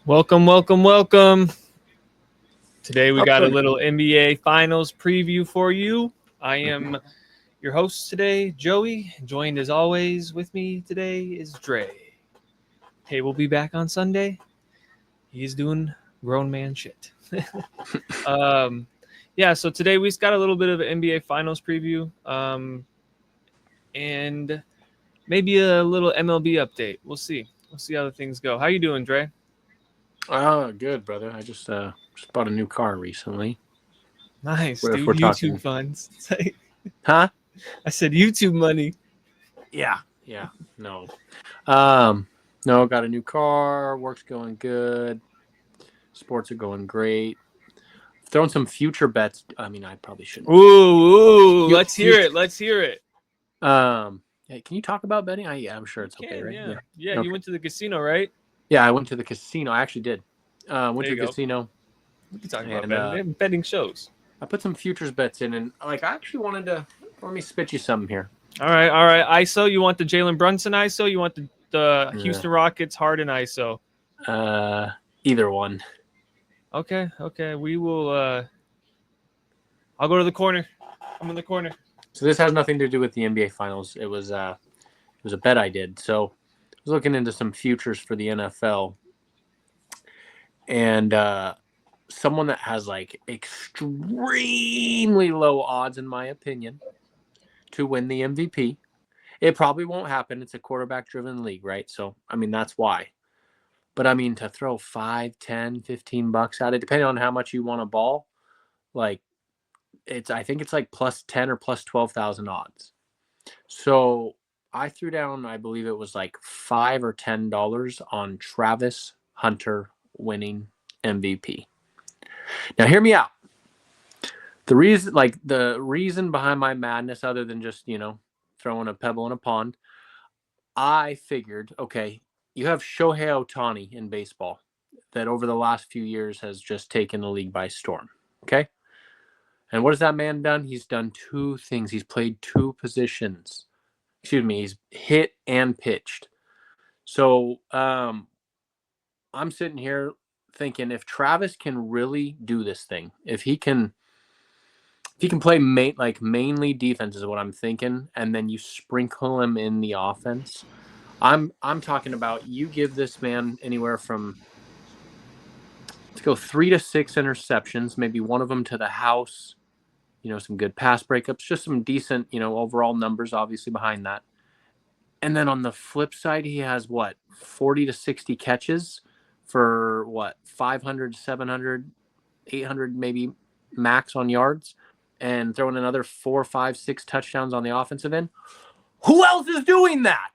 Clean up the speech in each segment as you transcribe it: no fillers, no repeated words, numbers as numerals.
Welcome, welcome, welcome. Today we got a Welcome. little NBA Finals preview for you. I am your host today, Joey. Joined as always with me today is Dre. Hey, we'll be back on Sunday. He's doing grown man shit. um, yeah, so today we got a little bit of an NBA Finals preview and maybe a little MLB update. We'll see. We'll see how the things go. How you doing, Dre? Oh, good, brother. I just bought a new car recently. Nice, If dude. we're YouTube talking, funds. huh? I said YouTube money. Yeah. No. Um, no. Got a new car. Work's going good. Sports are going great. Throwing some future bets. I mean, I probably shouldn't. Ooh, let's hear it. Let's hear it. Hey, can you talk about betting? I'm sure it's okay, Can, right? yeah. Yeah. Yeah, you Okay. went to the casino, right? Yeah, I went to the casino. I actually did. Went There to you the go. casino We can talk about and betting. They have betting shows. I put some futures bets in, and I actually wanted to. Let me spit you something here. All right, all right. ISO, you want the Jalen Brunson ISO? You want the Yeah. Houston Rockets Harden ISO? Either one. Okay, okay. We will I'll go to the corner. I'm in the corner. So this has nothing to do with the NBA Finals. It was a bet I did. So I was looking into some futures for the NFL, and someone that has like extremely low odds, in my opinion, to win the MVP. It probably won't happen. It's a quarterback-driven league, right? So I mean that's why. But I mean to throw 5, 10, 15 bucks at it, depending on how much you want to ball, like I think it's like plus 10 or plus 12,000 odds. So I threw down, I believe it was like $5 or $10 on Travis Hunter winning MVP. Now, hear me out. The reason behind my madness, other than just throwing a pebble in a pond, I figured, okay, you have Shohei Ohtani in baseball, that over the last few years has just taken the league by storm. Okay, and what has that man done? He's done two things. He's played two positions. Excuse me. He's hit and pitched. So I'm sitting here thinking, if Travis can really do this thing, if he can play mainly defense is what I'm thinking, and then you sprinkle him in the offense. I'm talking about, you give this man anywhere from, let's go, 3 to 6 interceptions, maybe one of them to the house. Some good pass breakups, just some decent overall numbers, obviously, behind that. And then on the flip side, he has 40 to 60 catches for 500, 700, 800 maybe max on yards, and throwing another 4, 5, 6 touchdowns on the offensive end. Who else is doing that?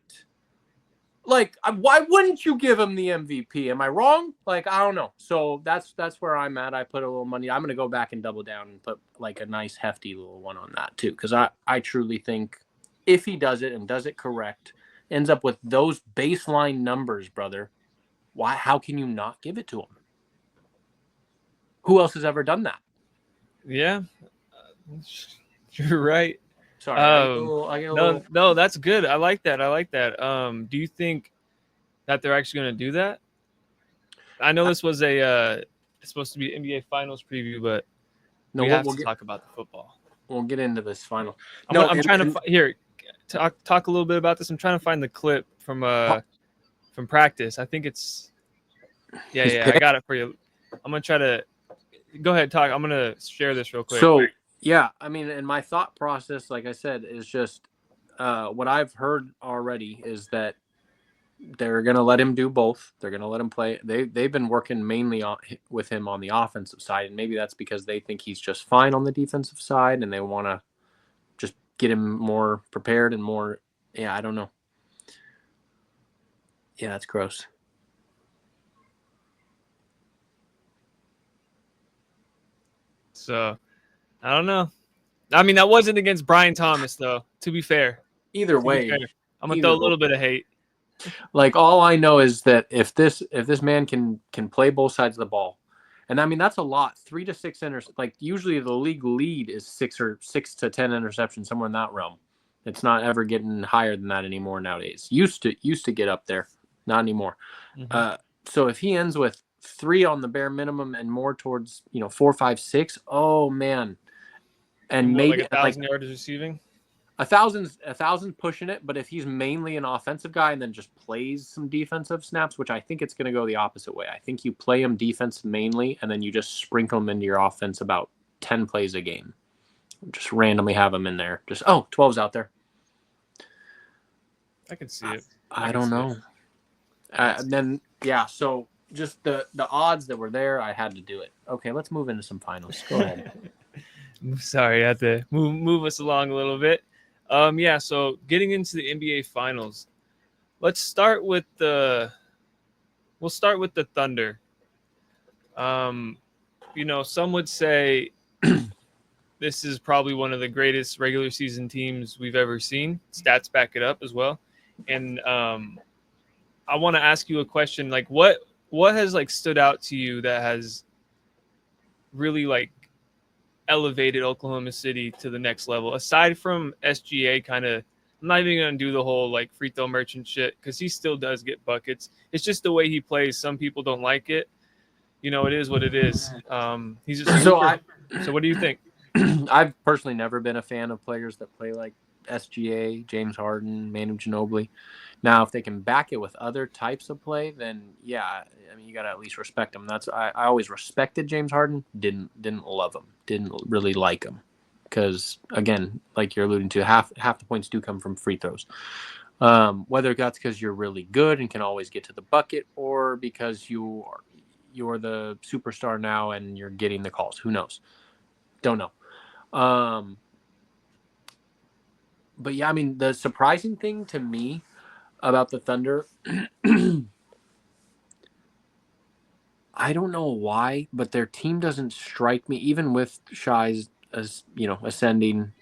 Like, why wouldn't you give him the MVP? Am I wrong? Like, I don't know. So that's where I'm at. I put a little money. I'm going to go back and double down and put like a nice hefty little one on that too, because I truly think if he does it and does it correct, ends up with those baseline numbers, brother, how can you not give it to him? Who else has ever done that? Yeah. You're right. Sorry, I get a little. No, that's good. I like that. Do you think that they're actually going to do that? I know this was it's supposed to be NBA Finals preview, but No, we have to talk about the football. We'll get into this final. I'm trying to talk a little bit about this. I'm trying to find the clip from practice. I think it's I got it for you. I'm gonna try to go ahead, talk. I'm gonna share this real quick. So yeah, I mean, and my thought process, like I said, is just what I've heard already is that they're going to let him do both. They're going to let him play. They've been working mainly with him on the offensive side, and maybe that's because they think he's just fine on the defensive side, and they want to just get him more prepared and more. Yeah, I don't know. Yeah, that's gross. So I don't know. I mean, that wasn't against Brian Thomas, though. To be fair, I'm gonna throw a little bit of hate. Like, all I know is that if this man can play both sides of the ball, and I mean that's a lot, 3 to 6 like usually the league lead is 6 to 10 interceptions, somewhere in that realm. It's not ever getting higher than that anymore nowadays. Used to get up there, not anymore. Mm-hmm. So if he ends with 3 on the bare minimum and more towards 4, 5, 6. Oh man, and what, like maybe 1,000 yards receiving? 1,000 pushing it. But if he's mainly an offensive guy and then just plays some defensive snaps, which I think it's going to go the opposite way. I think you play him defense mainly, and then you just sprinkle him into your offense about 10 plays a game. Just randomly have him in there. Just 12's out there. I can see it. I don't know. And then so just the odds that were there, I had to do it. Okay, let's move into some finals. Go ahead. Sorry, I had to move us along a little bit. So getting into the NBA Finals, let's start with the Thunder. Some would say this is probably one of the greatest regular season teams we've ever seen. Stats back it up as well. And I want to ask you a question. Like, what has like stood out to you that has really like elevated Oklahoma City to the next level, aside from SGA? Kind of, I'm not even gonna do the whole like free throw merchant shit because he still does get buckets. It's just the way he plays. Some people don't like it. It is what it is. He's a super. So what do you think? I've personally never been a fan of players that play like SGA, James Harden, Manu Ginobili. Now, if they can back it with other types of play, then yeah, I mean, you got to at least respect them. I always respected James Harden. Didn't love him. Didn't really like him because, again, like you're alluding to, half the points do come from free throws. Whether that's because you're really good and can always get to the bucket, or because you're the superstar now and you're getting the calls. Who knows? Don't know. But yeah, I mean, the surprising thing to me about the Thunder, I don't know why, but their team doesn't strike me, even with Shai's, ascending,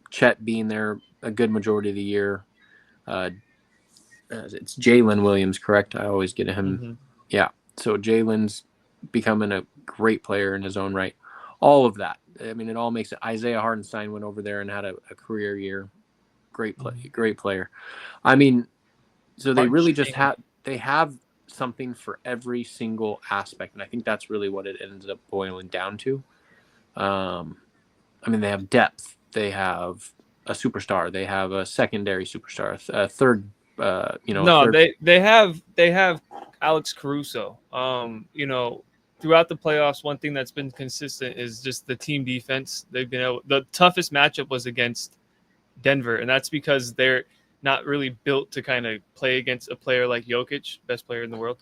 Chet being there a good majority of the year. It's Jalen Williams, correct? I always get him. Mm-hmm. Yeah. So Jalen's becoming a great player in his own right. All of that. I mean, it all makes it. Isaiah Hartenstein went over there and had a career year. Great player. I mean, so they really just have something for every single aspect, and I think that's really what it ends up boiling down to. I mean, they have depth. They have a superstar. They have a secondary superstar. A third. They have Alex Caruso. Throughout the playoffs, one thing that's been consistent is just the team defense. The toughest matchup was against Denver, and that's because they're not really built to kind of play against a player like Jokic, best player in the world.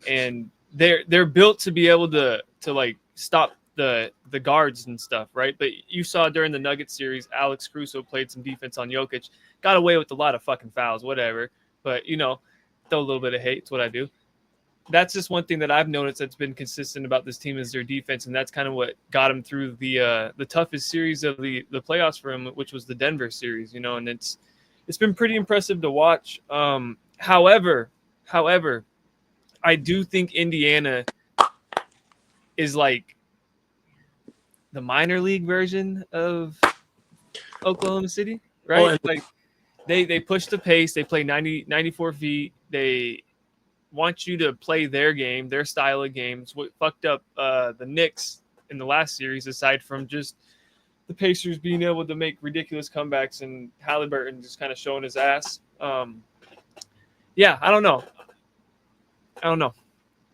And they're built to be able to like stop the guards and stuff, right? But you saw during the Nuggets series, Alex Caruso played some defense on Jokic, got away with a lot of fucking fouls, whatever. But throw a little bit of hate. It's what I do. That's just one thing that I've noticed that's been consistent about this team is their defense, and that's kind of what got them through the toughest series of the playoffs for them, which was the Denver series. And it's been pretty impressive to watch. However, I do think Indiana is like the minor league version of Oklahoma City, right? Like they push the pace, they play 94 feet, they want you to play their game, their style of games. What fucked up the Knicks in the last series, aside from just the Pacers being able to make ridiculous comebacks and Halliburton just kind of showing his ass. I don't know.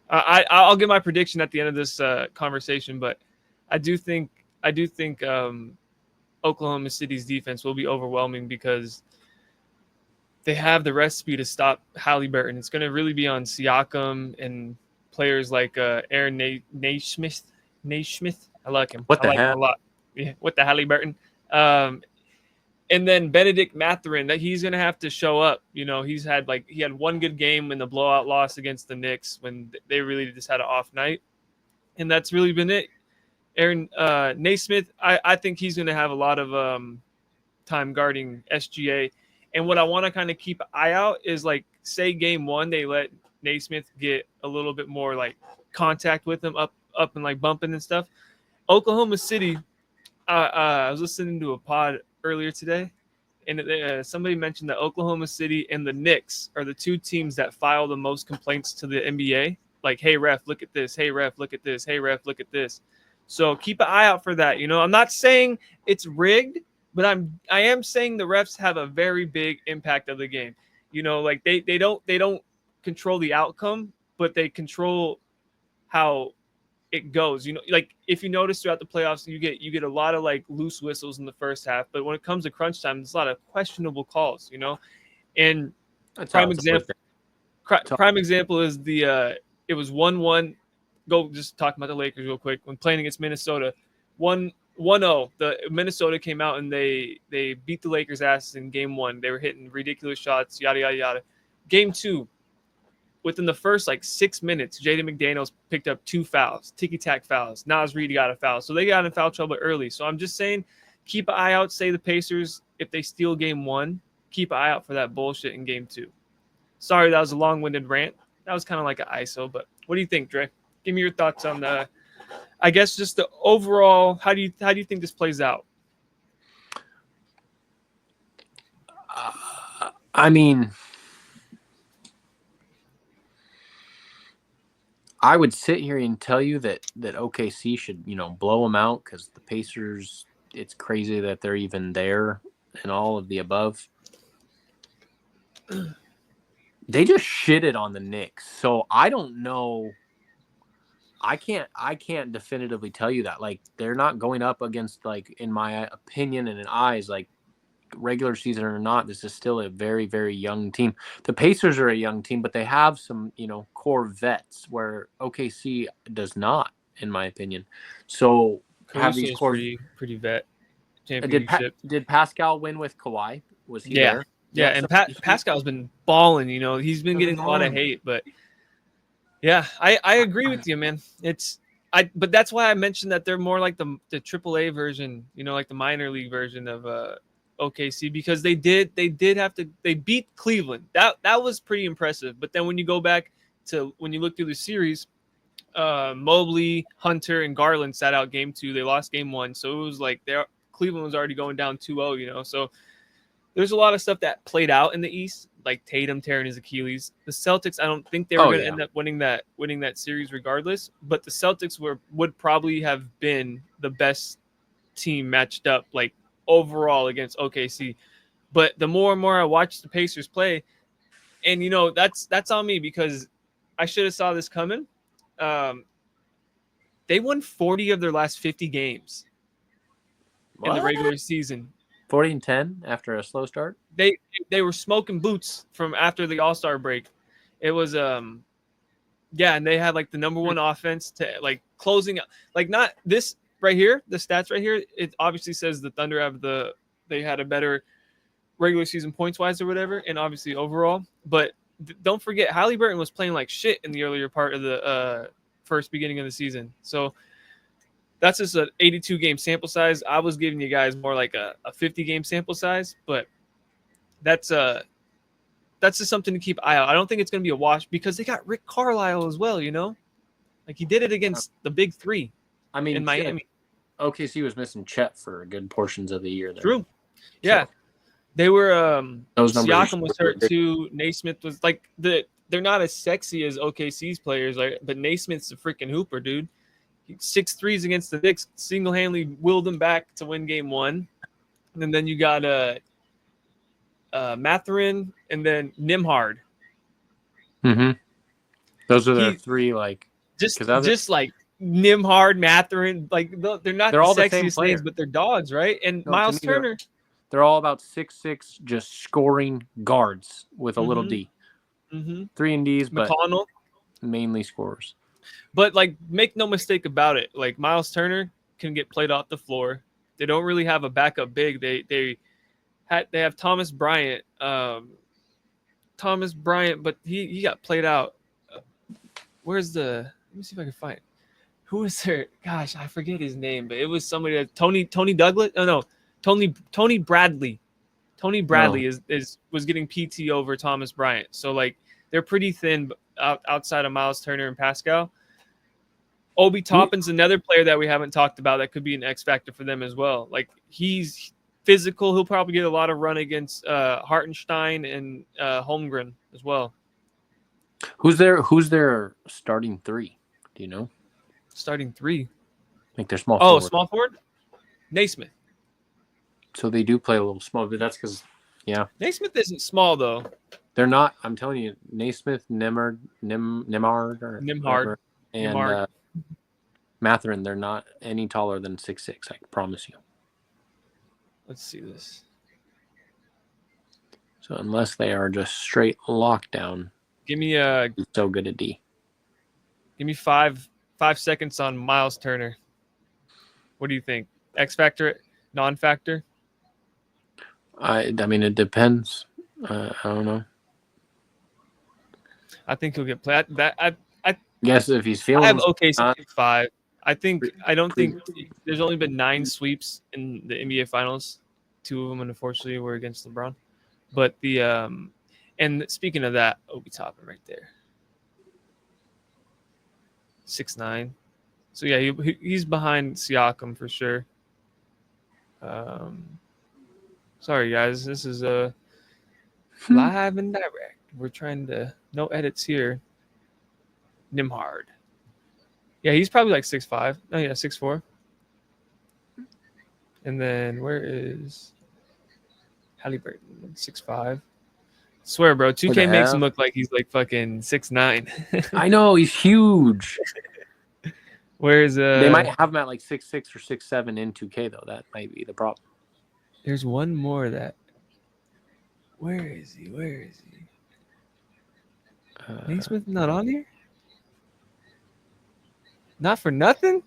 I'll give my prediction at the end of this conversation, but I do think Oklahoma City's defense will be overwhelming because they have the recipe to stop Halliburton. It's going to really be on Siakam and players like Aaron Naismith. I like him. What the hell? Him a lot. Yeah, what the Halliburton. And then Benedict Mathurin, that he's going to have to show up. He had one good game in the blowout loss against the Knicks when they really just had an off night. And that's really been it. Aaron Naismith, I think he's going to have a lot of time guarding SGA. And what I want to kind of keep an eye out is, like, say game one, they let Naismith get a little bit more like contact with him up and like bumping and stuff. Oklahoma City, I was listening to a pod earlier today, and somebody mentioned that Oklahoma City and the Knicks are the two teams that file the most complaints to the NBA. like, hey ref, look at this. Hey ref, look at this. Hey ref, look at this. So keep an eye out for that. I'm not saying it's rigged, but I am saying the refs have a very big impact of the game. Like they don't control the outcome, but they control how it goes. Like if you notice throughout the playoffs, you get a lot of like loose whistles in the first half, but when it comes to crunch time, there's a lot of questionable calls. And That's how prime it's example, always been. prime example is it was 1-1. Go just talk about the Lakers real quick when playing against Minnesota. 1-0. The Minnesota came out and they beat the Lakers' asses in game 1. They were hitting ridiculous shots, yada yada yada. Game 2, within the first like 6 minutes, Jaden McDaniels picked up 2 fouls, ticky-tack fouls. Nas Reed got a foul. So they got in foul trouble early. So I'm just saying, keep an eye out. Say the Pacers, if they steal game 1, keep an eye out for that bullshit in game 2. Sorry, that was a long-winded rant. That was kind of like an ISO, but what do you think, Dre? Give me your thoughts on I guess just the overall, how do you think this plays out? I mean, I would sit here and tell you that OKC should, blow them out because the Pacers, it's crazy that they're even there and all of the above. They just shitted on the Knicks. So I don't know. I can't definitively tell you that. Like, they're not going up against, like, in my opinion and in eyes, like, regular season or not, this is still a very, very young team. The Pacers are a young team, but they have some, core vets where OKC does not, in my opinion. So have these core pretty vet championship. Did Pascal win with Kawhi? Was he Yeah. there? Yeah, and Pascal's been balling. He's been getting a lot of hate, but yeah, I agree with you, man. But that's why I mentioned that they're more like the AAA version, like the minor league version of OKC, because they beat Cleveland. That was pretty impressive. But then when you go back to when you look through the series, Mobley, Hunter, and Garland sat out game 2. They lost game 1, so it was like Cleveland was already going down 2-0. So there's a lot of stuff that played out in the East, like Tatum tearing his Achilles. The Celtics, I don't think they were going to end up winning that series regardless. But the Celtics would probably have been the best team matched up, like overall against OKC. But the more and more I watch the Pacers play, and that's on me because I should have saw this coming. They won 40 of their last 50 games in the regular season. 40-10 after a slow start. They were smoking boots from after the All-Star break. It was and they had like the number 1 offense to like closing out. Like not this right here, the stats right here. It obviously says the Thunder they had a better regular season points wise or whatever, and obviously overall. But don't forget, Haliburton was playing like shit in the earlier part of the first beginning of the season. So that's just an 82 game sample size. I was giving you guys more like a 50 game sample size, but that's just something to keep an eye out. I don't think it's going to be a wash because they got Rick Carlisle as well. Like he did it against the big 3. I mean, in Miami. OKC was missing Chet for good portions of the year there. True. Yeah. So, they were Siakam was hurt too. Naismith was like they're not as sexy as OKC's players, but Naismith's a freaking hooper, dude. 6 threes against the Knicks, single-handedly willed them back to win game 1. And then you got Mathurin and then Nimhard. Mm-hmm. Those are the 3 like just like Nimhard, Mathurin, like they're not the sexiest names, but they're dogs, right? And Miles Turner. They're all about 6'6", just scoring guards with a little D. Mm-hmm. 3 and Ds, but McConnell. Mainly scorers. But like, make no mistake about it. Like Miles Turner can get played off the floor. They don't really have a backup big. They have Thomas Bryant. But he got played out. Let me see if I can find it. Who was there? Gosh, I forget his name, but it was somebody that Tony Douglas. Oh no, Tony Bradley. Tony Bradley was getting PT over Thomas Bryant. So like they're pretty thin outside of Miles Turner and Pascal. Obi Toppin's another player that we haven't talked about that could be an X factor for them as well. Like he's physical. He'll probably get a lot of run against Hartenstein and Holmgren as well. Who's their starting three? Do you know? Starting three. Like their small Oh, forward. small forward? Naismith. So they do play a little small, but that's because, yeah. Naismith isn't small, though. They're not. I'm telling you, Naismith, Nemard, or Nimhard. whatever, and Nimhard. Matherin. They're not any taller than 6'6". I promise you. Let's see this. So unless they are just straight lockdown, Give me he's so good at D. Give me 5 seconds on Miles Turner. What do you think? X factor, non-factor? I mean, it depends. I don't know. I think he'll get played. I Yes, if he's feeling. I have himself, OKC 5. I don't think there's only been 9 sweeps in the NBA Finals. 2 of them, unfortunately, were against LeBron. But the and speaking of that, Obi Toppin right there, 6'9". So yeah, he's behind Siakam for sure. Sorry guys, this is live and direct. We're trying to no edits here. Nimhard. Yeah, he's probably like 6'5". Oh yeah, 6'4". And then where is Halliburton? 6'5". Swear, bro, 2K makes him look like he's like fucking 6'9". I know he's huge. Where's They might have him at like 6'6" or 6'7" in 2K though. That might be the problem. There's one more that. Where is he? Naismith not on here? Not for nothing?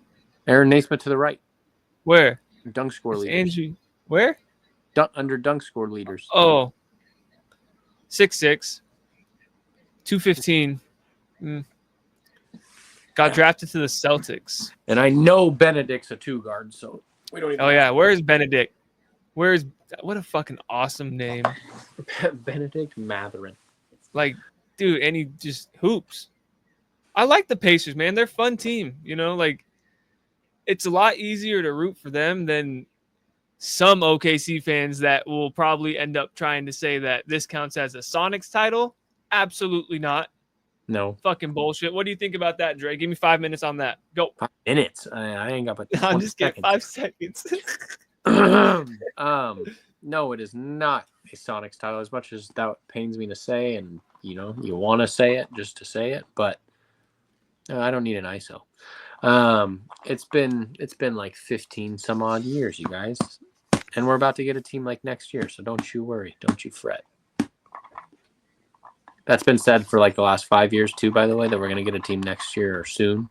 Aaron Naismith to the right. Where? Dunk score leaders. Andrew. Where? Under dunk score leaders. Oh. 6'6". 215. Got drafted to the Celtics. And I know Benedict's a 2 guard, so we don't even. Oh yeah, where's Benedict? What a fucking awesome name. Benedict Matherin. Like, dude, and he just hoops. I like the Pacers, man. They're a fun team. You know, like it's a lot easier to root for them than some OKC fans that will probably end up trying to say that this counts as a Sonics title. Absolutely not. No. Fucking bullshit. What do you think about that, Dre? Give me 5 minutes on that. Go. 5 minutes. I ain't got but 20 I'm just kidding. 5 seconds. No, it is not a Sonics title, as much as that pains me to say, and you want to say it just to say it, but I don't need an ISO. It's been like 15 some odd years, you guys, and we're about to get a team like next year, so don't you worry, don't you fret. That's been said for like the last 5 years too, by the way, that we're going to get a team next year or soon.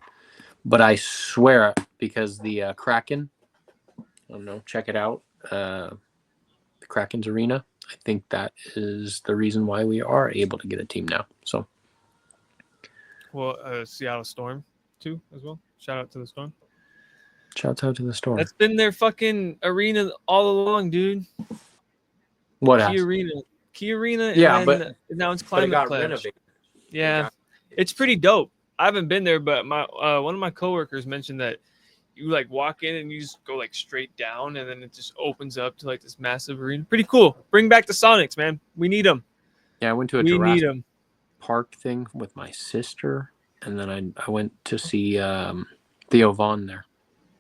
But I swear, because the Kraken, I don't know, check it out, the Kraken's arena, I think that is the reason why we are able to get a team now. So, well, Seattle Storm too, as well. Shout out to the Storm. Shouts out to the Storm. That's been their fucking arena all along, dude. What happened? Key Arena. Yeah, but now it's it Climate got Pledge. renovated. Yeah, it's pretty dope. I haven't been there, but my one of my coworkers mentioned that you like walk in and you just go like straight down, and then it just opens up to like this massive arena. Pretty cool. Bring back the Sonics, man. We need them. Yeah, I went to a Jurassic Park thing with my sister, and then I went to see Theo Vaughn there.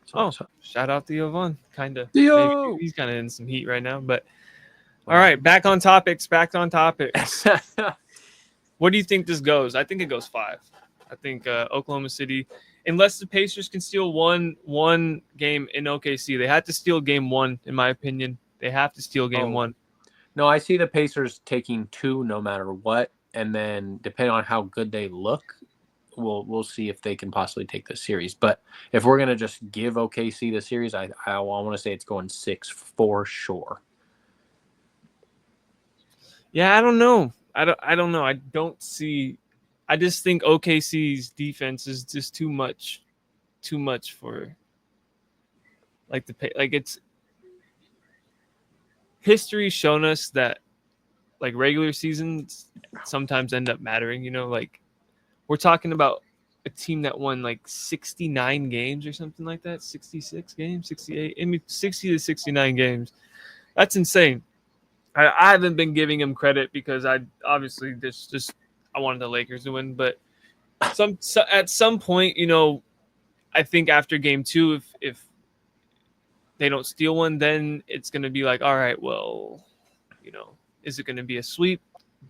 So, shout out Theo Vaughn, kind of. Theo! He's kind of in some heat right now, but all right, back on topics. What do you think this goes? I think it goes 5. I think Oklahoma City, unless the Pacers can steal one game in OKC, they have to steal game 1, in my opinion. They have to steal game 1. No, I see the Pacers taking 2 no matter what, and then depending on how good they look, we'll see if they can possibly take the series. But if we're gonna just give OKC the series, I want to say it's going 6 for sure. Yeah, I don't know. I don't know. I just think OKC's defense is just too much for like it's history's shown us that like regular seasons sometimes end up mattering, like we're talking about a team that won like 69 games or something like that, 66 games, 68, 60 to 69 games. That's insane. I haven't been giving him credit because I obviously just I wanted the Lakers to win, but at some point, I think after game 2, if they don't steal one, then it's going to be like, all right, well, is it going to be a sweep?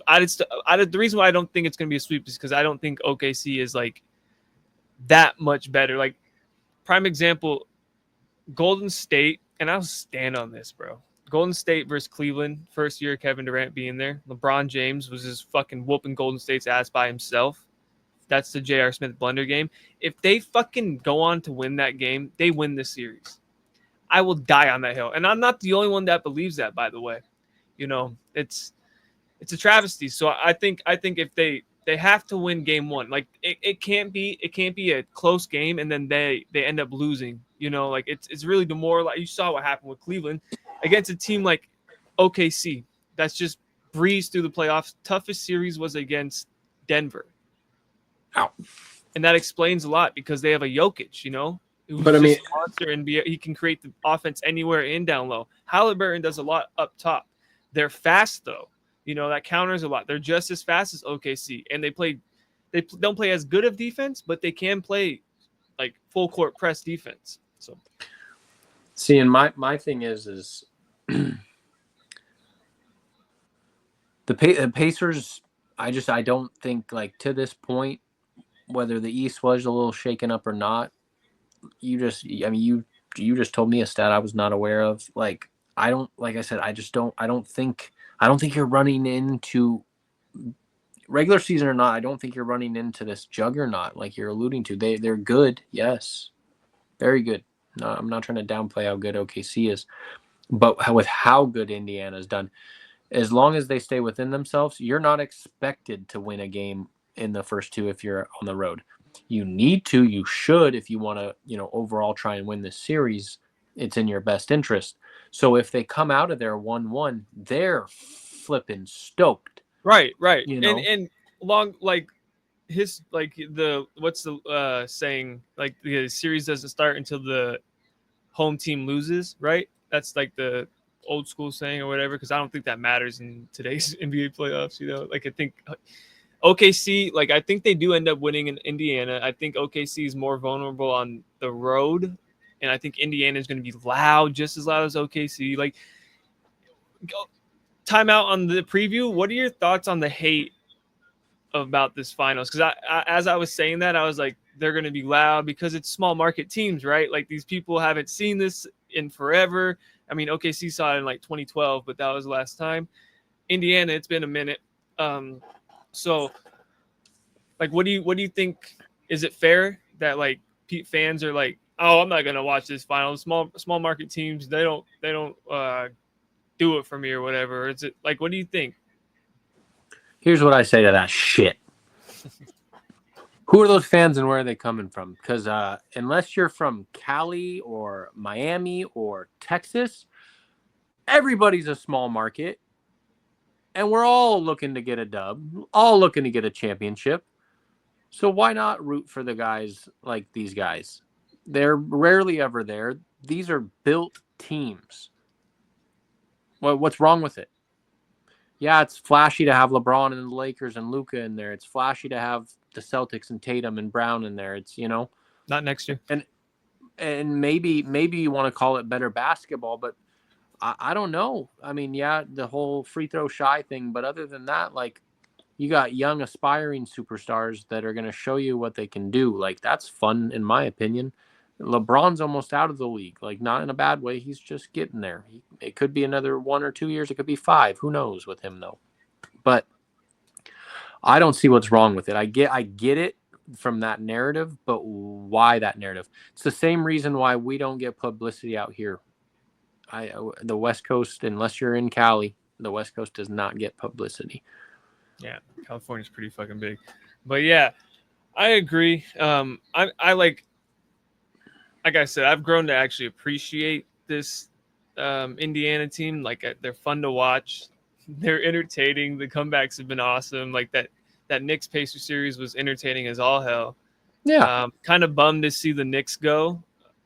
The reason why I don't think it's going to be a sweep is because I don't think OKC is like that much better. Like, prime example, Golden State, and I'll stand on this, bro. Golden State versus Cleveland, first year Kevin Durant being there. LeBron James was just fucking whooping Golden State's ass by himself. That's the J.R. Smith blender game. If they fucking go on to win that game, they win the series. I will die on that hill. And I'm not the only one that believes that, by the way. It's a travesty. So I think if they have to win game 1. Like it can't be a close game and then they end up losing. Like it's really demoralizing. You saw what happened with Cleveland against a team like OKC that's just breezed through the playoffs. Toughest series was against Denver. Ow. And that explains a lot because they have a Jokic, who's But I mean, a monster and he can create the offense anywhere and down low. Halliburton does a lot up top. They're fast though. That counters a lot. They're just as fast as OKC, and they don't play as good of defense, but they can play like full court press defense. So, see, and my thing is the Pacers. I don't think like to this point, whether the East was a little shaken up or not. You just told me a stat I was not aware of. Like I don't think you're running into regular season or not. I don't think you're running into this juggernaut like you're alluding to. They're good, yes, very good. No, I'm not trying to downplay how good OKC is, but with how good Indiana's done, as long as they stay within themselves, you're not expected to win a game in the first 2 if you're on the road. You need to, you should, if you want to, overall try and win this series. It's in your best interest. So if they come out of there 1-1, they're flipping stoked. Right. And long like his like the what's the saying, like the series doesn't start until the home team loses, right? That's like the old school saying or whatever, because I don't think that matters in today's NBA playoffs. Like I think OKC, like I think they do end up winning in Indiana. I think OKC is more vulnerable on the road, and I think Indiana is going to be loud, just as loud as OKC. Like, timeout on the preview. What are your thoughts on the hate about this finals? Because as I was saying that, I was like, they're going to be loud because it's small market teams, right? Like these people haven't seen this in forever. I mean, OKC saw it in like 2012, but that was the last time. Indiana, it's been a minute. So, like, what do you think? Is it fair that like fans are like, oh, I'm not gonna watch this final? Small market teams, they don't do it for me or whatever. Is it like, what do you think? Here's what I say to that shit. Who are those fans and where are they coming from? Because unless you're from Cali or Miami or Texas, everybody's a small market. And we're all looking to get a dub, all looking to get a championship. So why not root for the guys like these guys? They're rarely ever there. These are built teams. What's wrong with it? Yeah, it's flashy to have LeBron and the Lakers and Luka in there. It's flashy to have the Celtics and Tatum and Brown in there. It's, not next year. And maybe you want to call it better basketball, but I don't know. I mean, yeah, the whole free throw shy thing, but other than that, like, you got young aspiring superstars that are going to show you what they can do. Like, that's fun, in my opinion. LeBron's almost out of the league, like, not in a bad way. He's just getting there. It could be another 1 or 2 years. It could be 5. Who knows with him, though? But I don't see what's wrong with it. I get it from that narrative, but why that narrative? It's the same reason why we don't get publicity out here. The West Coast, unless you're in Cali, the West Coast does not get publicity. Yeah, California's pretty fucking big. But yeah, I agree. I like I said, I've grown to actually appreciate this Indiana team. Like, they're fun to watch. They're entertaining. The comebacks have been awesome. Like that Knicks Pacers series was entertaining as all hell. Yeah. Kind of bummed to see the Knicks go,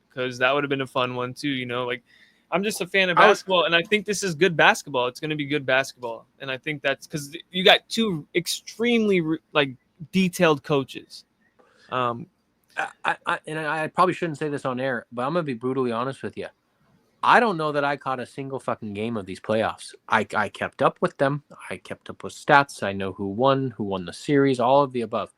because that would have been a fun one too. Like, I'm just a fan of I would- basketball, and I think this is good basketball. It's going to be good basketball, and I think that's because you got two extremely like detailed coaches. I probably shouldn't say this on air, but I'm gonna be brutally honest with you. I don't know that I caught a single fucking game of these playoffs. I kept up with them. I kept up with stats. I know who won the series, all of the above.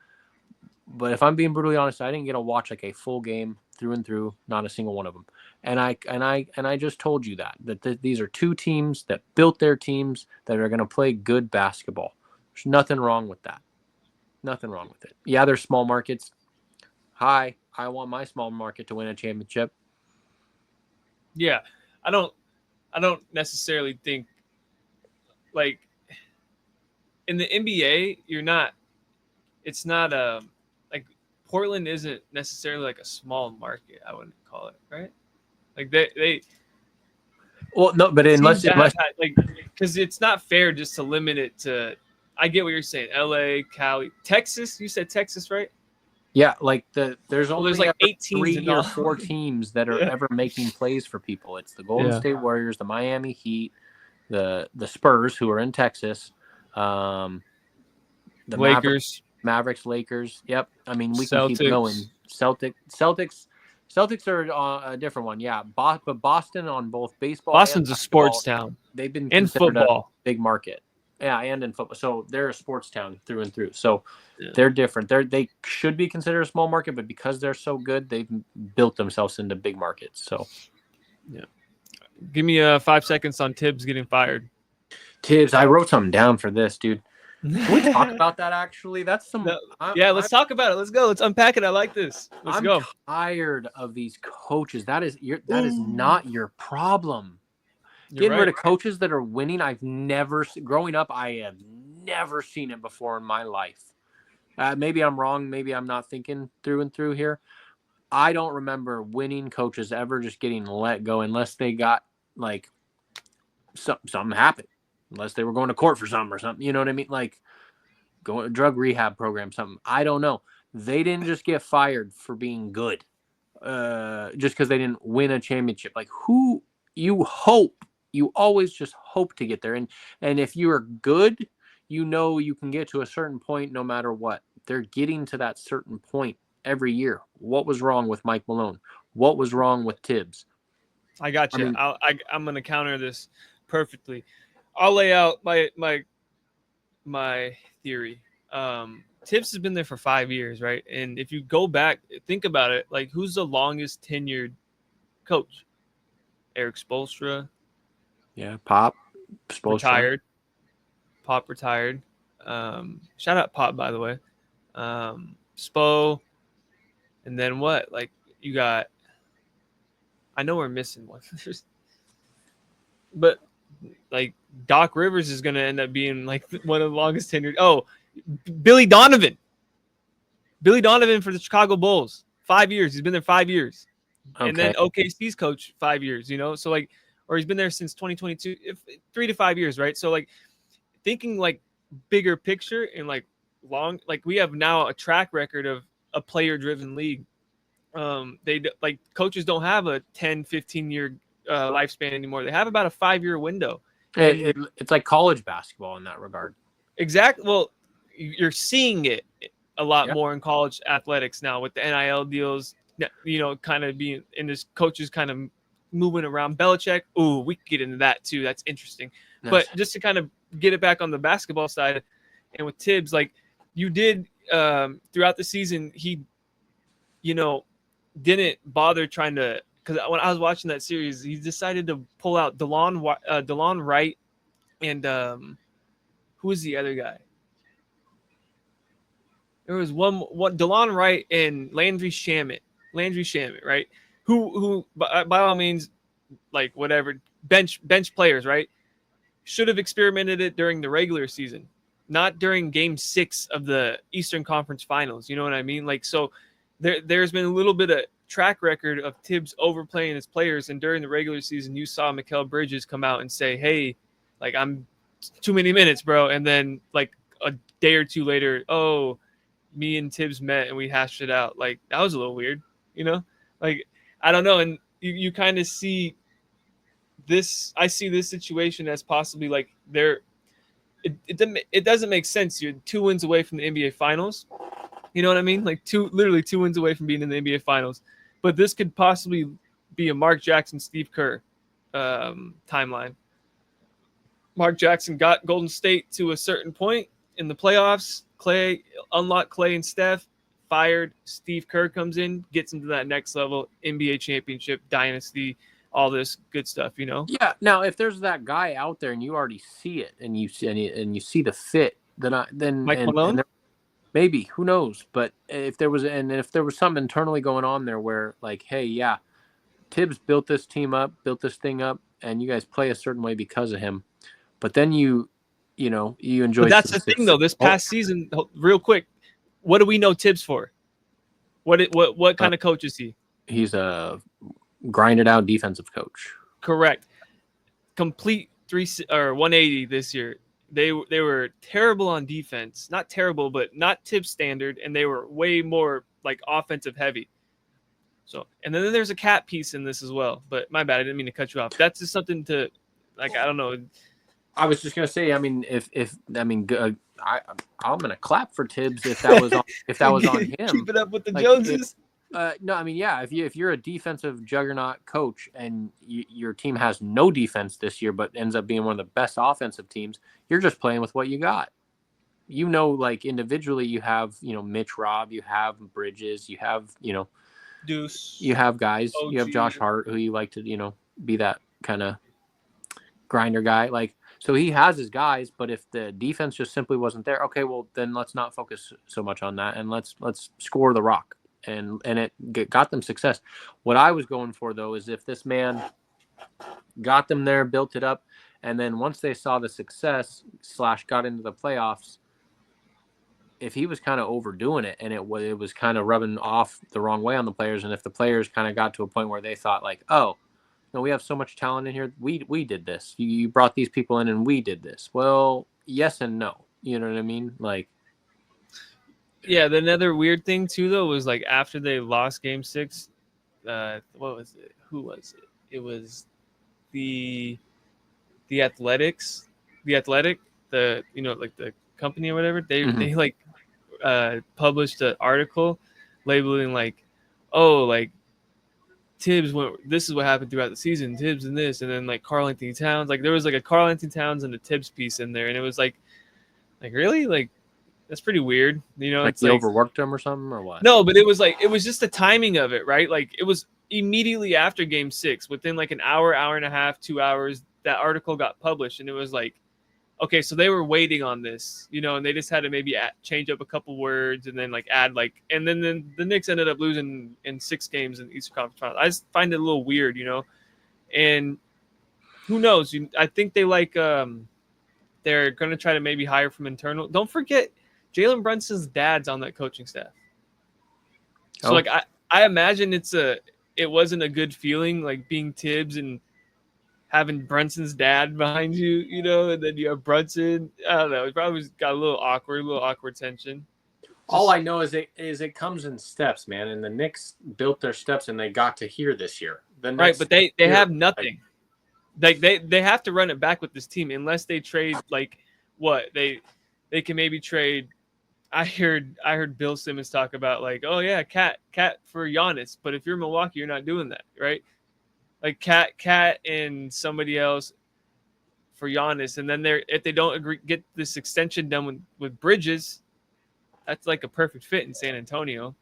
But if I'm being brutally honest, I didn't get to watch like a full game through and through, not a single one of them. And I just told you that these are two teams that built their teams that are going to play good basketball. There's nothing wrong with that. Nothing wrong with it. Yeah, they're small markets. Hi, I want my small market to win a championship. Yeah, I don't necessarily think like in the NBA it's not like Portland isn't necessarily like a small market. I wouldn't call it, right? Like they Well, no, but unless like because it's not fair just to limit it to. I get what you're saying. LA, Cali, Texas. You said Texas, right? yeah, like there's Well, only there's like 8 teams 3 in or all. 4 teams that are ever making plays for people. It's the Golden Yeah. State Warriors, the Miami Heat, the Spurs, who are in Texas, the Lakers, Mavericks, Lakers. Yep. I mean, we can keep Celtics. going. Celtics are a different one. Yeah, but Boston on both baseball. Boston's and a sports basketball, town they've been and considered a football. big market. Yeah, and in football. So they're a sports town through and through. So Yeah. they're different. They should be considered a small market, but because they're so good, they've built themselves into big markets. So Give me 5 seconds on Tibbs getting fired. Tibbs, I wrote something down for this, dude. Can we talk about that actually? That's some. Let's talk about it. Let's go. Let's unpack it. I like this. Let's go. I'm tired of these coaches. That is not your problem. Getting rid of coaches that are winning. Growing up, I have never seen it before in my life. Maybe I'm wrong. Maybe I'm not thinking through and through here. I don't remember winning coaches ever just getting let go unless they got like something happened. Unless they were going to court for something or something. You know what I mean? Like going to drug rehab program, something. I don't know. They didn't just get fired for being good. Just because they didn't win a championship. Like who you always just hope to get there. And if you are good, you know you can get to a certain point no matter what. They're getting to that certain point every year. What was wrong with Mike Malone? What was wrong with Tibbs? I got you. I'm going to counter this perfectly. I'll lay out my theory. Tibbs has been there for 5 years, right? And if you go back, think about it. Like, who's the longest tenured coach? Eric Spoelstra. Yeah, Pop. Spoelstra. Retired. Pop retired. Shout out Pop, by the way. Spo. And then what? Like, you got... I know we're missing one. But, like, Doc Rivers is going to end up being, like, one of the longest tenured... Oh, Billy Donovan. Billy Donovan for the Chicago Bulls. 5 years. He's been there 5 years. Okay. And then OKC's coach 5 years, you know? So, like, or he's been there since 2022, 3 to 5 years, right? So, like, thinking, like, bigger picture and, like, long, like, we have now a track record of a player-driven league. They, like, coaches don't have a 10, 15-year lifespan anymore. They have about a 5-year window. It's like college basketball in that regard. Exactly. Well, you're seeing it a lot more in college athletics now with the NIL deals, you know, kind of being in this coaches kind of moving around. Belichick, we could get into that too. That's interesting. Nice. But just to kind of get it back on the basketball side and with Tibbs, like you did throughout the season, he, you know, didn't bother trying to, because when I was watching that series, he decided to pull out DeLon Wright and who was the other guy? There was one DeLon Wright and Landry Shamet, right? Who by all means, like whatever, bench players, right? Should have experimented it during the regular season, not during Game 6 of the Eastern Conference Finals. You know what I mean? Like, so there's been a little bit of track record of Tibbs overplaying his players, and during the regular season, you saw Mikal Bridges come out and say, "Hey, like I'm too many minutes, bro," and then like a day or two later, me and Tibbs met and we hashed it out. Like, that was a little weird, you know? Like, I don't know. And you kind of see I see this situation as possibly like it doesn't make sense. You're 2 wins away from the NBA Finals. You know what I mean? Like literally 2 wins away from being in the NBA Finals. But this could possibly be a Mark Jackson, Steve Kerr timeline. Mark Jackson got Golden State to a certain point in the playoffs. Unlocked Clay and Steph, fired. Steve Kerr comes in, gets him to that next level, NBA championship, dynasty, all this good stuff, you know? Yeah. Now, if there's that guy out there and you already see it and you see the fit, then Mike Malone? Maybe, who knows? But if there was something internally going on there where like, hey, yeah, Tibbs built this thing up, and you guys play a certain way because of him. But then you enjoy. But that's the thing, though. This past season, real quick, what do we know Tibbs for? What kind of coach is he? He's a grinded out defensive coach. Correct. Complete 180 this year. They were terrible on defense. Not terrible, but not Tibbs standard, and they were way more like offensive heavy. So, and then there's a cat piece in this as well. But my bad, I didn't mean to cut you off. That's just something to, like, I don't know. I was just gonna say, I mean, I'm gonna clap for Tibbs if that was on him. Keep it up with the Joneses. No, I mean, yeah. If you're a defensive juggernaut coach and your team has no defense this year, but ends up being one of the best offensive teams, you're just playing with what you got. Like individually, you have Mitch Robb, you have Bridges, you have Deuce, you have guys, OG. You have Josh Hart, who you like to be that kind of grinder guy, like. So he has his guys, but if the defense just simply wasn't there, okay, well then let's not focus so much on that and let's score the rock. And it got them success. What I was going for, though, is if this man got them there, built it up, and then once they saw the success / got into the playoffs, if he was kind of overdoing it and it was kind of rubbing off the wrong way on the players, and if the players kind of got to a point where they thought like, oh, no, we have so much talent in here, we did this. You brought these people in and we did this. Well, yes and no. You know what I mean? Like. Yeah, the another weird thing too, though, was like after they lost Game 6, what was it? Who was it? It was the Athletics, like the company or whatever. They like published an article labeling like, oh, like Tibbs went. This is what happened throughout the season. Tibbs and this, and then like Karl-Anthony Towns. Like there was like a Karl-Anthony Towns and a Tibbs piece in there, and it was like really like. That's pretty weird, Like it's he overworked him or something, or what? No, but it was just the timing of it, right? Like it was immediately after Game 6, within like an hour and a half, 2 hours, that article got published, and it was like, okay, so they were waiting on this, and they just had to maybe change up a couple words and then like add like, and then the Knicks ended up losing in 6 games in the Eastern Conference Finals. I just find it a little weird, and who knows? I think they they're going to try to maybe hire from internal. Don't forget. Jalen Brunson's dad's on that coaching staff. So like I imagine it wasn't a good feeling like being Tibbs and having Brunson's dad behind you, and then you have Brunson. I don't know. It probably got a little awkward tension. All I know is it comes in steps, man. And the Knicks built their steps and they got to here this year. Right, but they have nothing. Like they have to run it back with this team unless they trade like what they can maybe trade. I heard Bill Simmons talk about like, oh yeah, Cat for Giannis, but if you're Milwaukee, you're not doing that, right? Like Cat and somebody else for Giannis, and then if they don't get this extension done with Bridges, that's like a perfect fit in San Antonio.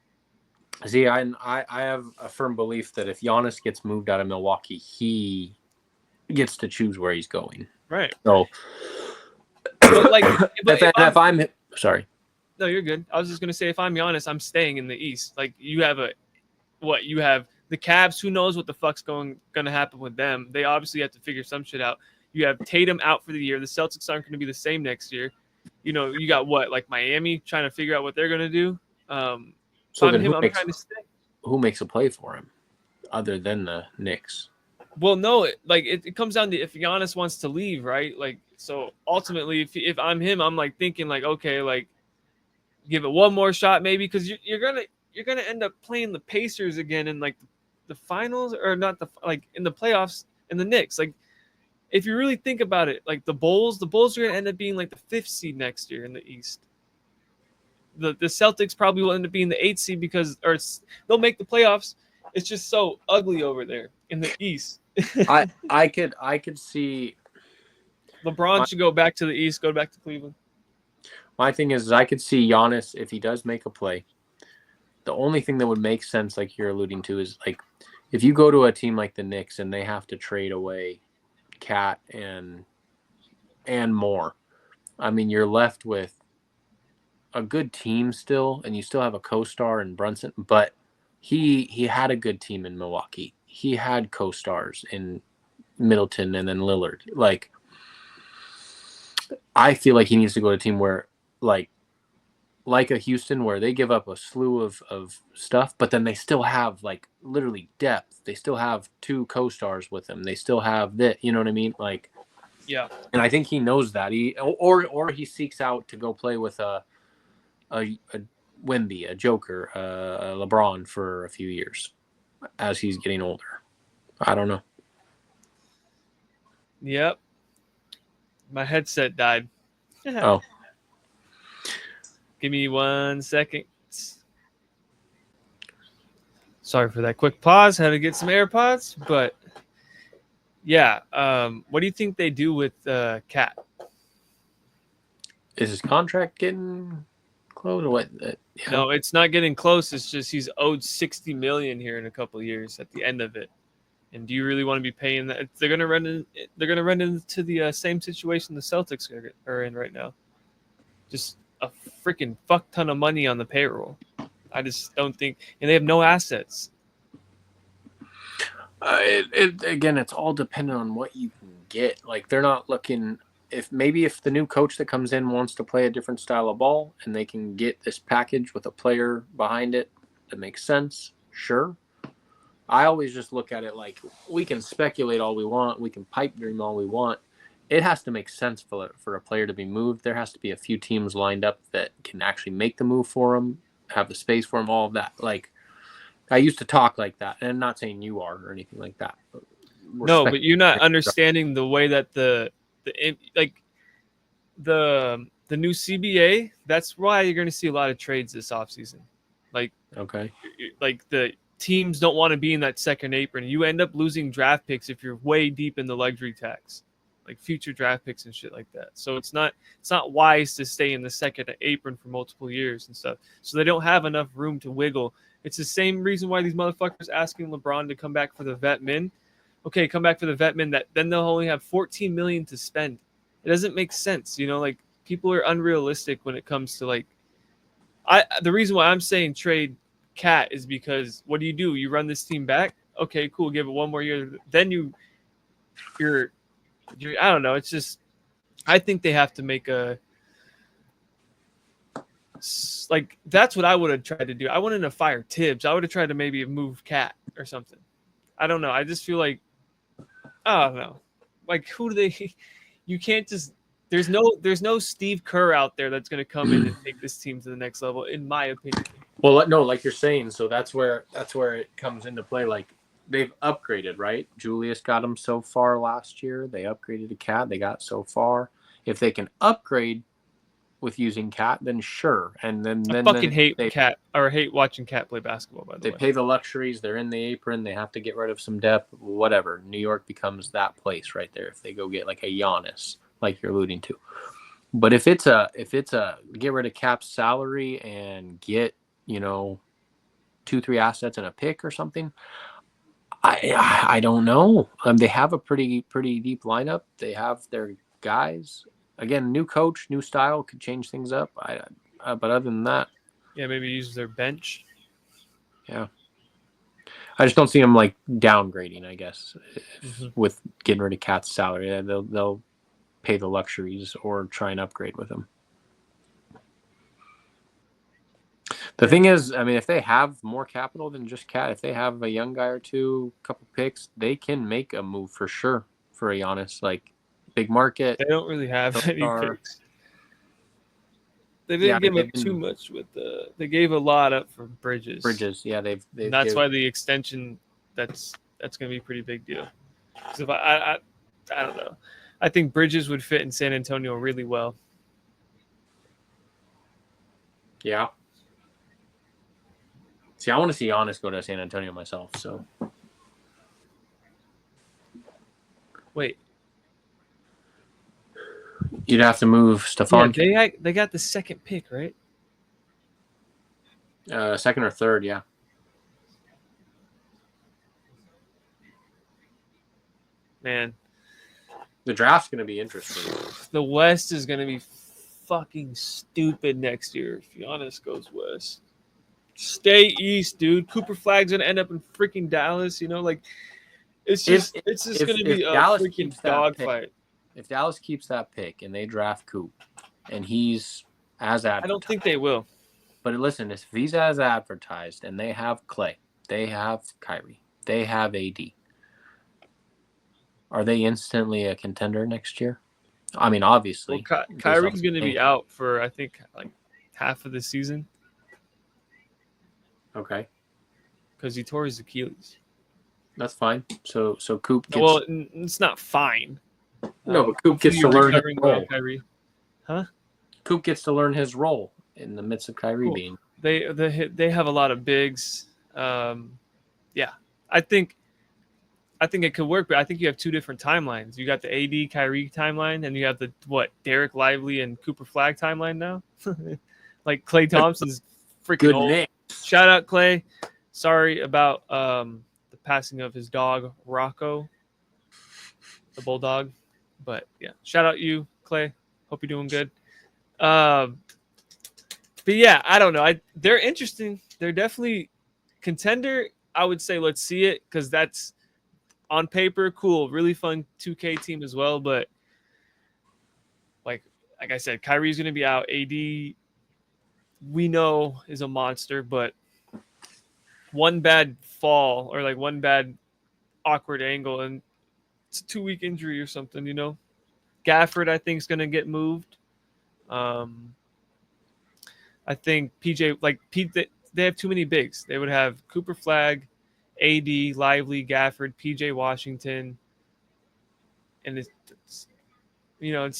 See, I have a firm belief that if Giannis gets moved out of Milwaukee, he gets to choose where he's going. Right. So, if I'm sorry. No, you're good. I was just going to say, if I'm Giannis, I'm staying in the East. Like, you have you have the Cavs. Who knows what the fuck's going to happen with them? They obviously have to figure some shit out. You have Tatum out for the year. The Celtics aren't going to be the same next year. You got like Miami trying to figure out what they're going to do. So then I'm trying to stay. Who makes a play for him other than the Knicks? Well, no, it comes down to if Giannis wants to leave, right? Like, so ultimately, if I'm him, I'm like thinking like, okay, like, give it one more shot maybe, because you're gonna end up playing the Pacers again in like the finals, or not in the playoffs, and the Knicks. Like if you really think about it, like the Bulls are going to end up being like the 5th seed next year in the East. The Celtics probably will end up being the 8th seed because they'll make the playoffs. It's just so ugly over there in the East. I could see LeBron should go back to the East, go back to Cleveland. My thing is I could see Giannis if he does make a play. The only thing that would make sense, like you're alluding to, is like if you go to a team like the Knicks and they have to trade away Cat and more. I mean, you're left with a good team still, and you still have a co-star in Brunson, but he had a good team in Milwaukee. He had co-stars in Middleton and then Lillard. Like, I feel like he needs to go to a team where, like a Houston, where they give up a slew of stuff, but then they still have like literally depth. They still have 2 co-stars with them. They still have that, you know what I mean? Like, yeah. And I think he knows that. Or he seeks out to go play with a Wemby, a Joker, a LeBron for a few years as he's getting older. I don't know. Yep. My headset died. Oh. Give me 1 second. Sorry for that quick pause. Had to get some AirPods, but yeah. What do you think they do with Cat? Is his contract getting close or what? Yeah. No, it's not getting close. It's just he's owed $60 million here in a couple of years at the end of it. And do you really want to be paying that? They're gonna run into the same situation the Celtics are in right now. Just a freaking fuck ton of money on the payroll. I just don't think, and they have no assets. Again, it's all dependent on what you can get. Like, they're not looking. If the new coach that comes in wants to play a different style of ball and they can get this package with a player behind it that makes sense, sure. I always just look at it like, we can speculate all we want, we can pipe dream all we want. It has to make sense for a player to be moved. There has to be a few teams lined up that can actually make the move for him, have the space for him, all of that. Like, I used to talk like that, and I'm not saying you are or anything like that. No, but you're not understanding the way that the new CBA. That's why you're going to see a lot of trades this offseason. Like, okay, like the teams don't want to be in that second apron. You end up losing draft picks if you're way deep in the luxury tax, like future draft picks and shit like that. So it's not wise to stay in the second apron for multiple years and stuff. So they don't have enough room to wiggle. It's the same reason why these motherfuckers asking LeBron to come back for the vet min. Okay, come back for the vet min. That then they'll only have $14 million to spend. It doesn't make sense, like people are unrealistic when it comes to like. The reason why I'm saying trade Cat is because what do? You run this team back? Okay, cool. Give it one more year. Then you're I don't know. It's just, I think they have to make that's what I would have tried to do. I wouldn't have fired Tibbs. I would have tried to maybe move Cat or something. I don't know. I just feel like, I don't know. Like, who do they? You can't just. There's no Steve Kerr out there that's going to come in and take this team to the next level, in my opinion. Well, no, like you're saying, so that's where it comes into play. Like, they've upgraded, right? Julius got them so far last year. They upgraded to Cat. They got so far. If they can upgrade with using Cat, then sure. And then hate Cat, or hate watching Cat play basketball. By the way, they pay the luxuries. They're in the apron. They have to get rid of some depth. Whatever. New York becomes that place right there. If they go get like a Giannis, like you're alluding to. But if it's a get rid of Cap's salary and get 2-3 assets and a pick or something, I don't know. They have a pretty deep lineup. They have their guys. Again, new coach, new style could change things up. But other than that, yeah, maybe use their bench. Yeah, I just don't see them like downgrading. I guess with getting rid of Cat's salary, they'll pay the luxuries or try and upgrade with them. The thing is, I mean, if they have more capital than just Cat, if they have a young guy or two, couple picks, they can make a move for sure for a Giannis. Like, big market. They don't really have any picks. They didn't give up too much with they gave a lot up for Bridges. Yeah, they've that's why the extension that's going to be a pretty big deal. Because if I don't know. I think Bridges would fit in San Antonio really well. Yeah. See, I want to see Giannis go to San Antonio myself. So Wait, you'd have to move Stephon. they got the second pick, right? Second or third, yeah. Man, The draft's going to be interesting. the West is going to be fucking stupid next year if Giannis goes West. Stay East, dude. Cooper Flag's going to end up in freaking Dallas. You know, like it's just going to be a Dallas freaking keeps that dogfight. If Dallas keeps that pick and they draft Coop, and he's as advertised, I don't think they will. But listen, if he's as advertised, and they have Clay, they have Kyrie, they have AD, are they instantly a contender next year? I mean, obviously. Well, Kyrie's going to be out for I think like half of the season. Okay, because he tore his Achilles. That's fine. So Coop gets. Well, it's not fine. No, but Coop gets to learn his role. Kyrie. Huh? Coop gets to learn his role in the midst of Kyrie being. They have a lot of bigs. Yeah, I think it could work, but I think you have two different timelines. You got the AD Kyrie timeline, and you have the Derek Lively and Cooper Flag timeline now. Like Klay Thompson's freaking Good old. name. Shout out Klay. Sorry about the passing of his dog Rocco, the bulldog. But yeah, shout out you, Klay. Hope you're doing good. But yeah, I don't know. They're interesting. They're definitely contender. I would say let's see it because that's on paper cool, really fun 2K team as well. But like I said, Kyrie's gonna be out. AD, we know is a monster, but one bad fall or like one bad awkward angle and it's a 2-week injury or something, you know. Gafford, I think, is gonna get moved. I think they have too many bigs. They would have Cooper Flag, AD, Lively, Gafford, PJ Washington, and it's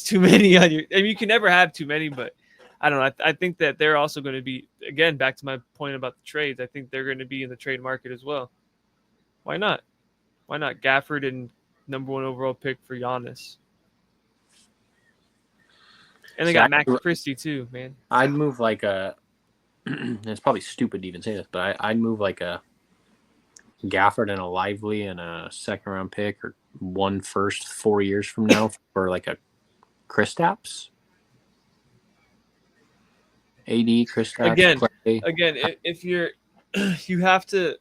too many on your. I mean, you can never have too many, but I don't know. I think that they're also going to be, again, back to my point about the trades. I think they're going to be in the trade market as well. Why not? Why not Gafford and number 1 overall pick for Giannis? And they got Max Christie too, man. I'd move like a. It's probably stupid to even say this, but I'd move like a Gafford and a Lively and a second-round pick or 1 first 4 years from now for like a Kristaps. AD, Kristaps. Again, if you're, you have to,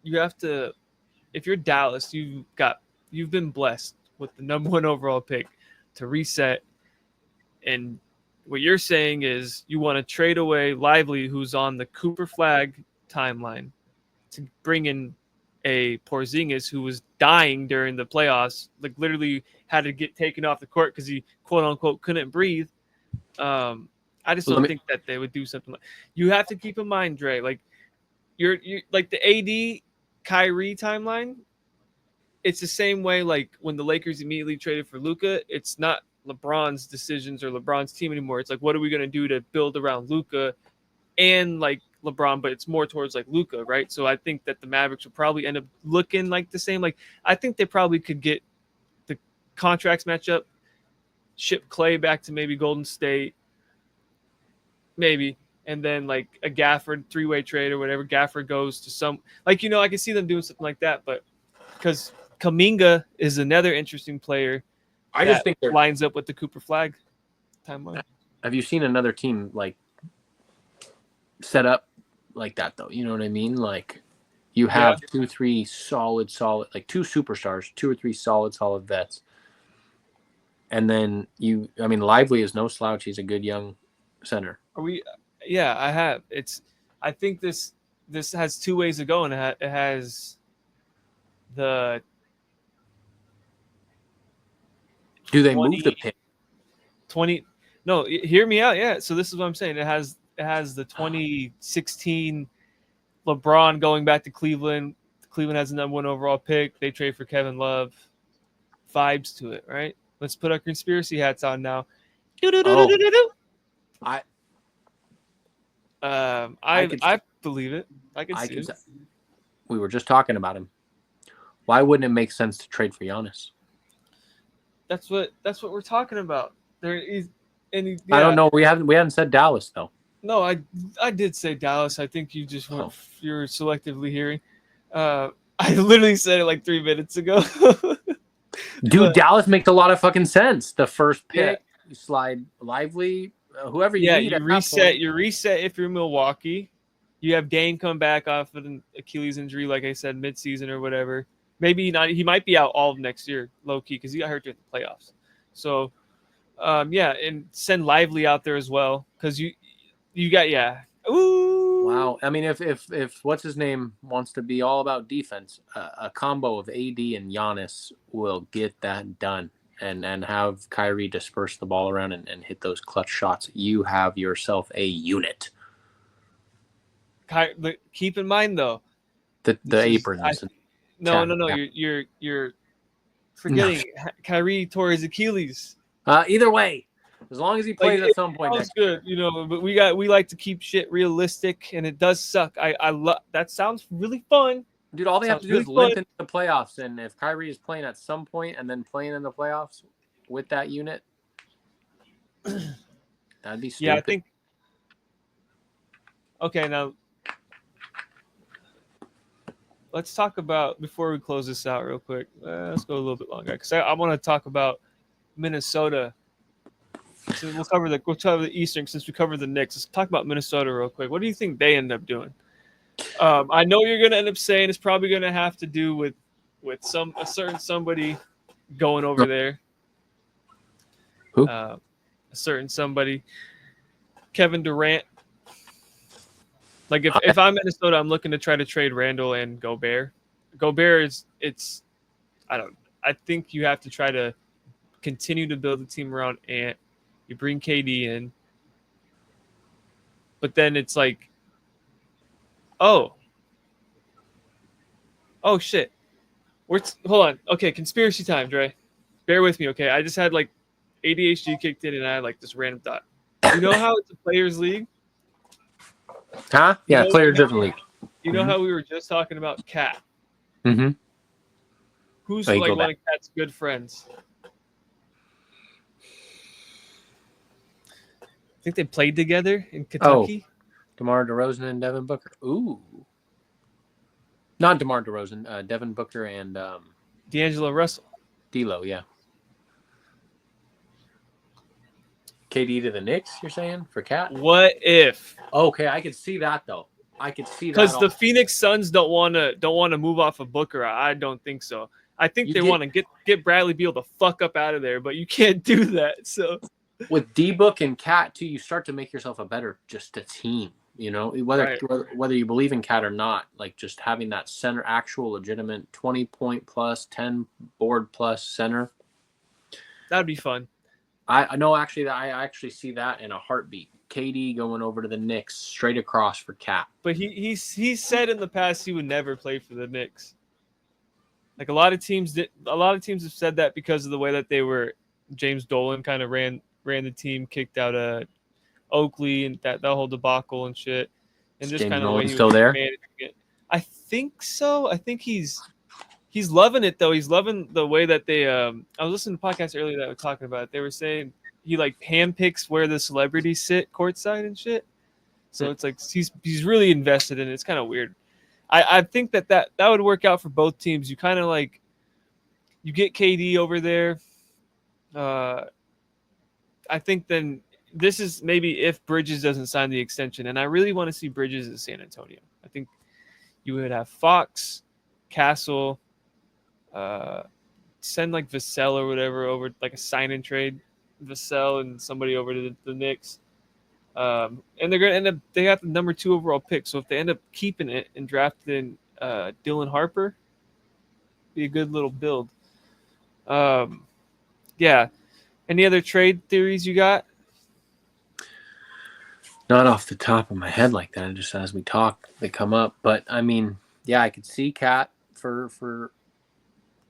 if you're Dallas, you've been blessed with the number 1 overall pick to reset. And what you're saying is you want to trade away Lively, who's on the Cooper Flag timeline, to bring in a Porzingis who was dying during the playoffs, like literally had to get taken off the court because he quote unquote couldn't breathe. I just don't think that they would do something like. You have to keep in mind, Dre, like you're like the AD Kyrie timeline. It's the same way like when the Lakers immediately traded for Luka. It's not LeBron's decisions or LeBron's team anymore. It's like, what are we going to do to build around Luka and like LeBron, but it's more towards like Luka, right? So I think that the Mavericks will probably end up looking like the same. Like I think they probably could get the contracts match up, ship Clay back to maybe Golden State, maybe, and then like a Gafford 3-way trade or whatever. Gafford goes to some, like, I can see them doing something like that, but because Kuminga is another interesting player. I just think it lines up with the Cooper Flag timeline. Have you seen another team like set up like that though? You know what I mean? Like you have 2-3 solid, like 2 superstars, 2 or 3 solid vets. And then Lively is no slouch. He's a good young center. Yeah, I have. I think this has 2 ways to go, and it has the. Do they move the pick? 20. No, hear me out. Yeah. So this is what I'm saying. It has the 2016 LeBron going back to Cleveland. Cleveland has the number 1 overall pick. They trade for Kevin Love vibes to it, right? Let's put our conspiracy hats on now. I I believe it. I can see it. We were just talking about him. Why wouldn't it make sense to trade for Giannis? That's what we're talking about. There is, and yeah. I don't know. We haven't said Dallas though. No, I did say Dallas. I think you just weren't. You're selectively hearing. I literally said it like 3 minutes ago. Dude, Dallas makes a lot of fucking sense. The first pick, you slide Lively, whoever you need. You reset if you're Milwaukee. You have Dame come back off of an Achilles injury, like I said, midseason or whatever. Maybe not. He might be out all of next year, low key, because he got hurt during the playoffs. So, and send Lively out there as well, because you got Ooh. Wow. I mean, if what's his name wants to be all about defense, a combo of AD and Giannis will get that done, and have Kyrie disperse the ball around and hit those clutch shots. You have yourself a unit. Keep in mind though, the aprons. No. You're forgetting Kyrie tore his Achilles. Either way, as long as he plays at some point. Sounds good, But we like to keep shit realistic, and it does suck. I love that. Sounds really fun, dude. All they have to do is limp into the playoffs, and if Kyrie is playing at some point and then playing in the playoffs with that unit, that'd be stupid. Yeah, I think. Okay, now let's talk about, before we close this out real quick. Let's go a little bit longer, because I want to talk about Minnesota. So we'll cover the Eastern since we covered the Knicks. Let's talk about Minnesota real quick. What do you think they end up doing? I know you're going to end up saying it's probably going to have to do with a certain somebody going over there. Who? A certain somebody, Kevin Durant. Like if I'm Minnesota, I'm looking to try to trade Randall and Gobert. Gobert I think you have to try to continue to build the team around Ant. You bring KD in, but then it's like, oh shit. Hold on. Okay, conspiracy time, Dre. Bear with me, okay? I just had like ADHD kicked in, and I had like this random thought. You know how it's a players' league? Huh? Yeah, players-driven league. You know how we were just talking about Cat? Mm-hmm. Who's like one of Cat's good friends? I think they played together in Kentucky. DeMar DeRozan and Devin Booker. Ooh. Not DeMar DeRozan. Devin Booker and D'Angelo Russell. D'Lo, yeah. KD to the Knicks, you're saying, for Cat? What if? Okay, I could see that though. I could see that because the Phoenix Suns don't want to move off of Booker. I don't think so. I think they want to get Bradley Beal the fuck up out of there, but you can't do that. So with D-Book and Cat too, you start to make yourself a better just a team. Whether you believe in Cat or not, like just having that center, actual legitimate 20-point plus, 10 board plus center. That'd be fun. I know actually that I actually see that in a heartbeat. KD going over to the Knicks straight across for Cat. But he said in the past he would never play for the Knicks. Like a lot of teams have said that because of the way that they were. James Dolan kind of ran the team, kicked out Oakley and that whole debacle and shit. And just kind of the way he still was there. managing it. I think so. I think he's loving it though. He's loving the way that they. I was listening to podcasts earlier that were talking about it. They were saying he like handpicks where the celebrities sit courtside and shit. So it's like he's really invested in it. It's kind of weird. I think that would work out for both teams. You kind of like you get KD over there. I think then this is maybe if Bridges doesn't sign the extension, and I really want to see Bridges in San Antonio. I think you would have Fox, Castle, send like Vassell or whatever over, like a sign and trade Vassell and somebody over to the Knicks. And they're gonna end up. They got the number 2 overall pick. So if they end up keeping it and drafting Dylan Harper, be a good little build. Yeah. Any other trade theories you got? Not off the top of my head like that. Just as we talk, they come up. But I mean, yeah, I could see Cat for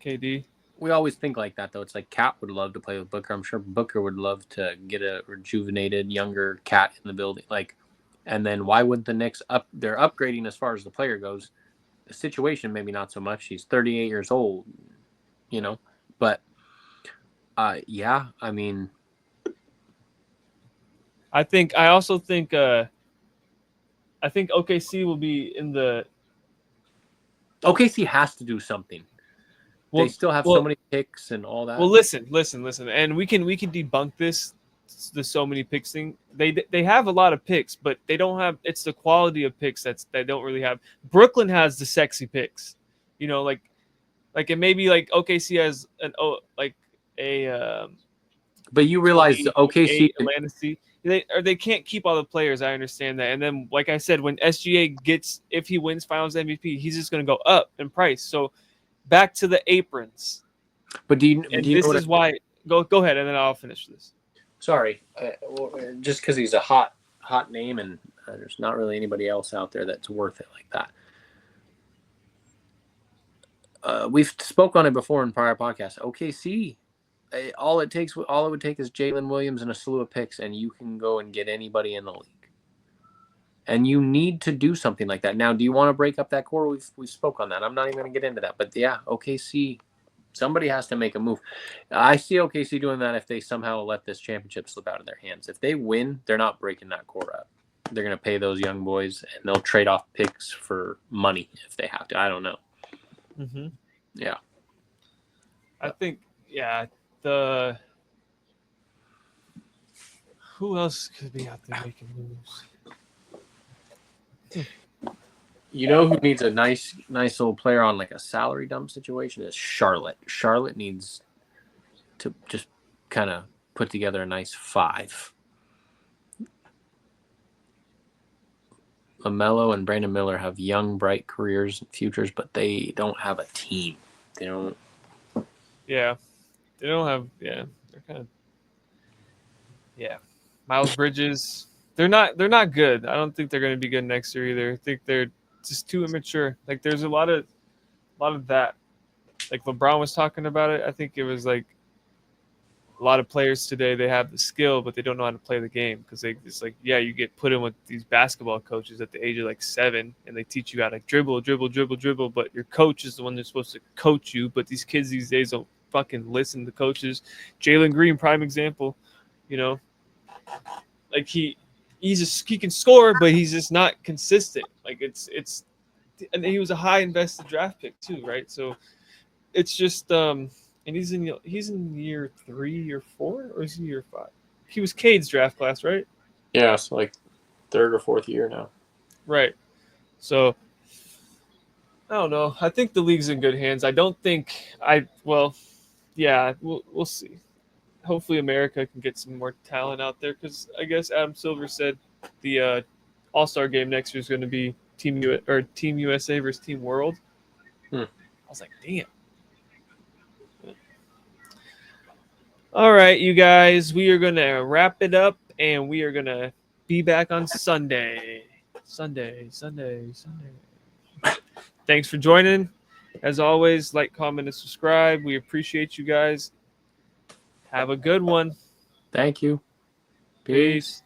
KD. we always think like that, though. It's like Cat would love to play with Booker. I'm sure Booker would love to get a rejuvenated, younger Cat in the building. Like, and then why wouldn't the Knicks they're upgrading as far as the player goes. The situation, maybe not so much. He's 38 years old, but yeah, I mean, I also think OKC will be in the. OKC has to do something. Well, they still have so many picks and all that. Well, listen, and we can debunk the so many picks thing. They have a lot of picks, but they don't have. It's the quality of picks they don't really have. Brooklyn has the sexy picks, like it may be like OKC has But you realize OKC Atlanta C. They can't keep all the players. I understand that. And then, like I said, when SGA if he wins Finals MVP, he's just going to go up in price. So back to the aprons. But this is why. Go ahead, and then I'll finish this. Sorry, just because he's a hot name, and there's not really anybody else out there that's worth it like that. We've spoke on it before in prior podcasts. OKC. All it would take is Jalen Williams and a slew of picks, and you can go and get anybody in the league. And you need to do something like that. Now, do you want to break up that core? We spoke on that. I'm not even going to get into that. But yeah, OKC, somebody has to make a move. I see OKC doing that if they somehow let this championship slip out of their hands. If they win, they're not breaking that core up. They're going to pay those young boys, and they'll trade off picks for money if they have to. I don't know. Mm-hmm. Yeah. I think, yeah. Who else could be out there making moves? You know who needs a nice little player on like a salary dump situation is Charlotte. Charlotte needs to just kind of put together a nice 5. LaMelo and Brandon Miller have young, bright careers and futures, but they don't have a team. They don't. Yeah. They don't have, they're kind of, Miles Bridges, they're not good. I don't think they're going to be good next year either. I think they're just too immature. Like there's a lot of that. Like LeBron was talking about it. I think it was like a lot of players today, they have the skill, but they don't know how to play the game because it's like, you get put in with these basketball coaches at the age of like 7, and they teach you how to dribble, but your coach is the one that's supposed to coach you. But these kids these days don't fucking listen to coaches. Jalen Green, prime example, like he can score, but he's just not consistent. Like it's and he was a high invested draft pick too, right? So it's just and he's in year 3 or 4, or is he year 5? He was Cade's draft class, right? Yeah, so like 3rd or 4th year now. Right. So I don't know. I think the league's in good hands. I don't think we'll see. Hopefully America can get some more talent out there, because I guess Adam Silver said the All-Star game next year is going to be Team USA versus Team World. I was like, damn. All right, you guys, we are going to wrap it up, and we are going to be back on Sunday. Sunday. Thanks for joining. As always, like, comment, and subscribe. We appreciate you guys. Have a good one. Thank you. Peace.